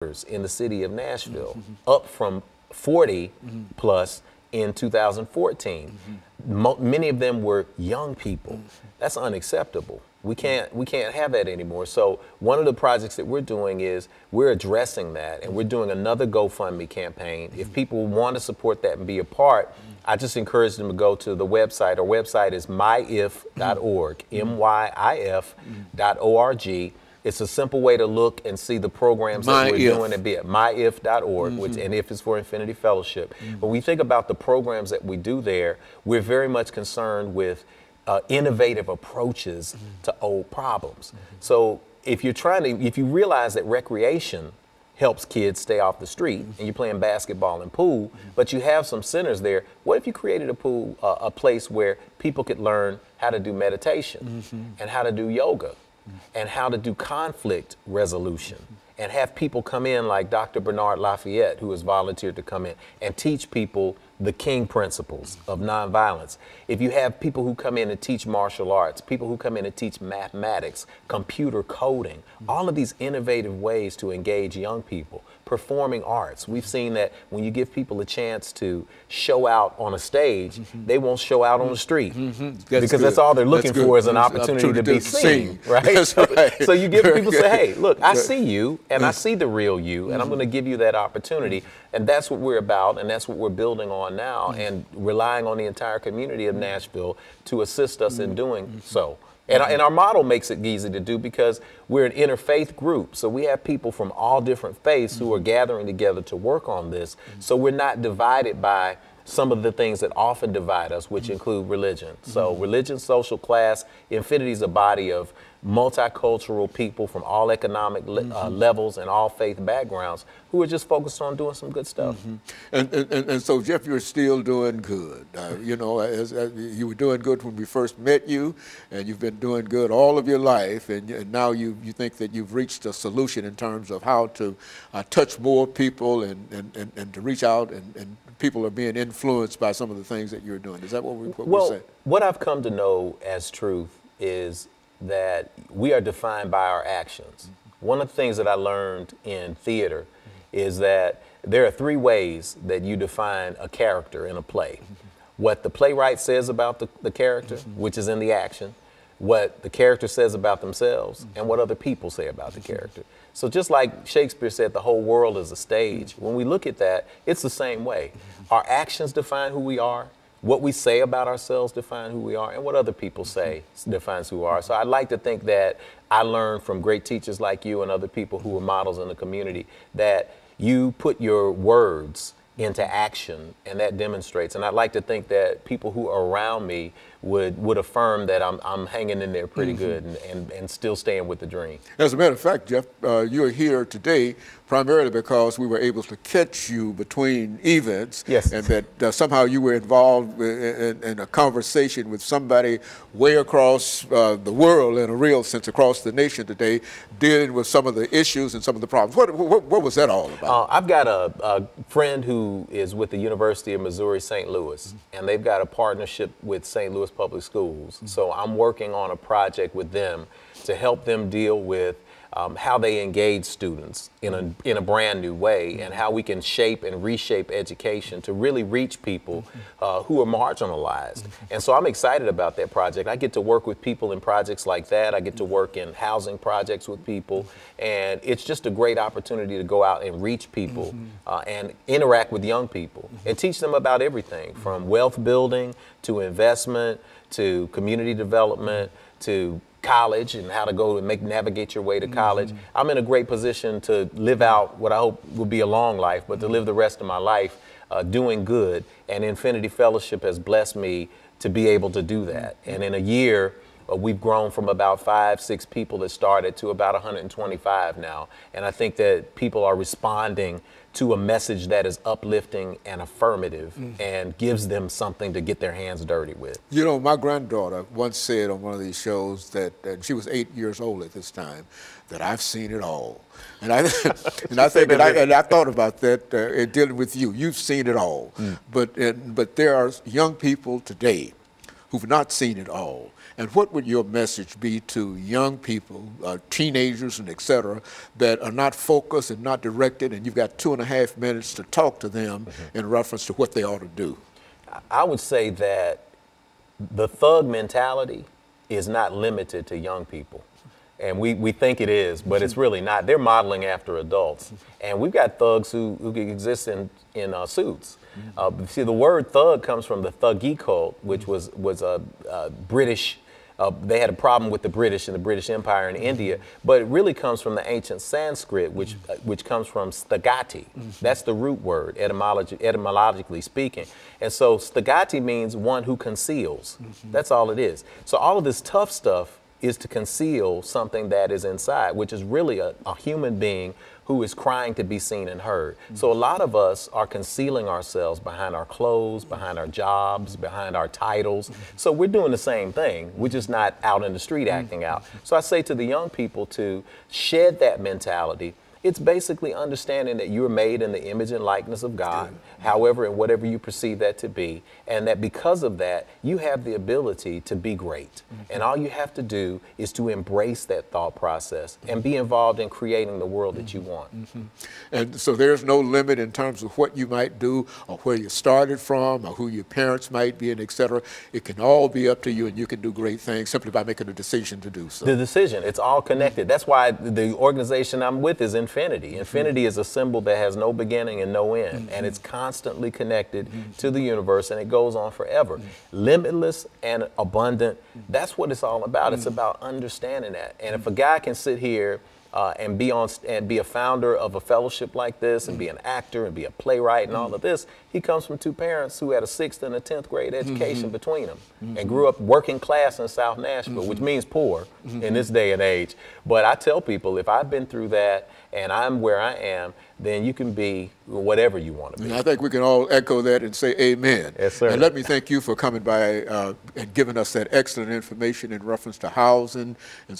in the city of Nashville, up from 40 plus in 2014. Many of them were young people. That's unacceptable. We can't have that anymore. So one of the projects that we're doing is we're addressing that, and we're doing another GoFundMe campaign. If people want to support that and be a part, I just encourage them to go to the website. Our website is myif.org, myif.org. It's a simple way to look and see the programs that we're doing and be at myif.org, which, and if is for Infinity Fellowship. But when we think about the programs that we do there, we're very much concerned with innovative approaches to old problems. So if you realize that recreation helps kids stay off the street, and you're playing basketball and pool, but you have some centers there, what if you created a place where people could learn how to do meditation and how to do yoga and how to do conflict resolution, and have people come in like Dr. Bernard Lafayette, who has volunteered to come in and teach people the King principles of nonviolence. If you have people who come in and teach martial arts, people who come in and teach mathematics, computer coding, all of these innovative ways to engage young people, performing arts. We've seen that when you give people a chance to show out on a stage, they won't show out on the street because that's all they're looking for is an opportunity to be seen, right? That's right? So you give people say, hey, look, I see you and I see the real you, and I'm going to give you that opportunity. And that's what we're about, and that's what we're building on now, and relying on the entire community of Nashville to assist us in doing so. And our model makes it easy to do because we're an interfaith group. So we have people from all different faiths who are gathering together to work on this. So we're not divided by some of the things that often divide us, which include religion. So religion, social class, Infinity is a body of multicultural people from all economic levels and all faith backgrounds who are just focused on doing some good stuff. And so, Jeff, you're still doing good. You know, as you were doing good when we first met you, and you've been doing good all of your life, and now you think that you've reached a solution in terms of how to touch more people and to reach out, and people are being influenced by some of the things that you're doing. Is that what we say? What I've come to know as truth is that we are defined by our actions. One of the things that I learned in theater is that there are three ways that you define a character in a play. What the playwright says about the character, which is in the action, what the character says about themselves, and what other people say about the character. So just like Shakespeare said, the whole world is a stage, when we look at that, it's the same way. Our actions define who we are. What we say about ourselves define who we are, and what other people say defines who we are. So I'd like to think that I learned from great teachers like you and other people who are models in the community that you put your words into action, and that demonstrates. And I'd like to think that people who are around me would affirm that I'm hanging in there pretty good and still staying with the dream. As a matter of fact, Jeff, you're here today primarily because we were able to catch you between events. Yes. And that somehow you were involved in a conversation with somebody way across the world, in a real sense, across the nation today, dealing with some of the issues and some of the problems. What was that all about? I've got a friend who is with the University of Missouri St. Louis, and they've got a partnership with St. Louis Public Schools. So I'm working on a project with them to help them deal with how they engage students in a brand new way, and how we can shape and reshape education to really reach people who are marginalized. And so I'm excited about that project. I get to work with people in projects like that. I get to work in housing projects with people, and it's just a great opportunity to go out and reach people and interact with young people and teach them about everything from wealth building to investment to community development to college and how to go and navigate your way to college. I'm in a great position to live out what I hope will be a long life, but to live the rest of my life doing good. And Infinity Fellowship has blessed me to be able to do that. And in a year, we've grown from about 5-6 people that started to about 125 now. And I think that people are responding to a message that is uplifting and affirmative and gives them something to get their hands dirty with. You know, my granddaughter once said on one of these shows that, and she was 8 years old at this time, that I've seen it all. And I thought about that in dealing with you. You've seen it all. But there are young people today who've not seen it all. And what would your message be to young people, teenagers and et cetera, that are not focused and not directed, and you've got 2.5 minutes to talk to them in reference to what they ought to do? I would say that the thug mentality is not limited to young people. And we think it is, but it's really not. They're modeling after adults. And we've got thugs who exist in suits. See, the word thug comes from the Thuggee cult, which was a British, they had a problem with the British and the British Empire in India, but it really comes from the ancient Sanskrit, which comes from stagati. That's the root word, etymologically speaking. And so stagati means one who conceals. That's all it is. So all of this tough stuff is to conceal something that is inside, which is really a human being who is crying to be seen and heard. So a lot of us are concealing ourselves behind our clothes, behind our jobs, behind our titles. So we're doing the same thing. We're just not out in the street acting out. So I say to the young people to shed that mentality. It's basically understanding that you're made in the image and likeness of God, however and whatever you perceive that to be, and that because of that, you have the ability to be great. And all you have to do is to embrace that thought process and be involved in creating the world that you want. And so there's no limit in terms of what you might do or where you started from or who your parents might be and et cetera. It can all be up to you, and you can do great things simply by making a decision to do so. The decision, it's all connected. That's why the organization I'm with is Infinity. Infinity is a symbol that has no beginning and no end, and it's constantly connected to the universe, and it goes on forever. Limitless and abundant, that's what it's all about. It's about understanding that. And if a guy can sit here and be a founder of a fellowship like this, and be an actor and be a playwright and all of this, he comes from two parents who had a 6th and a 10th grade education between them, and grew up working class in South Nashville, which means poor in this day and age. But I tell people, if I've been through that and I'm where I am, then you can be whatever you want to be. And I think we can all echo that and say amen. Yes, sir. And let me thank you for coming by and giving us that excellent information in reference to housing and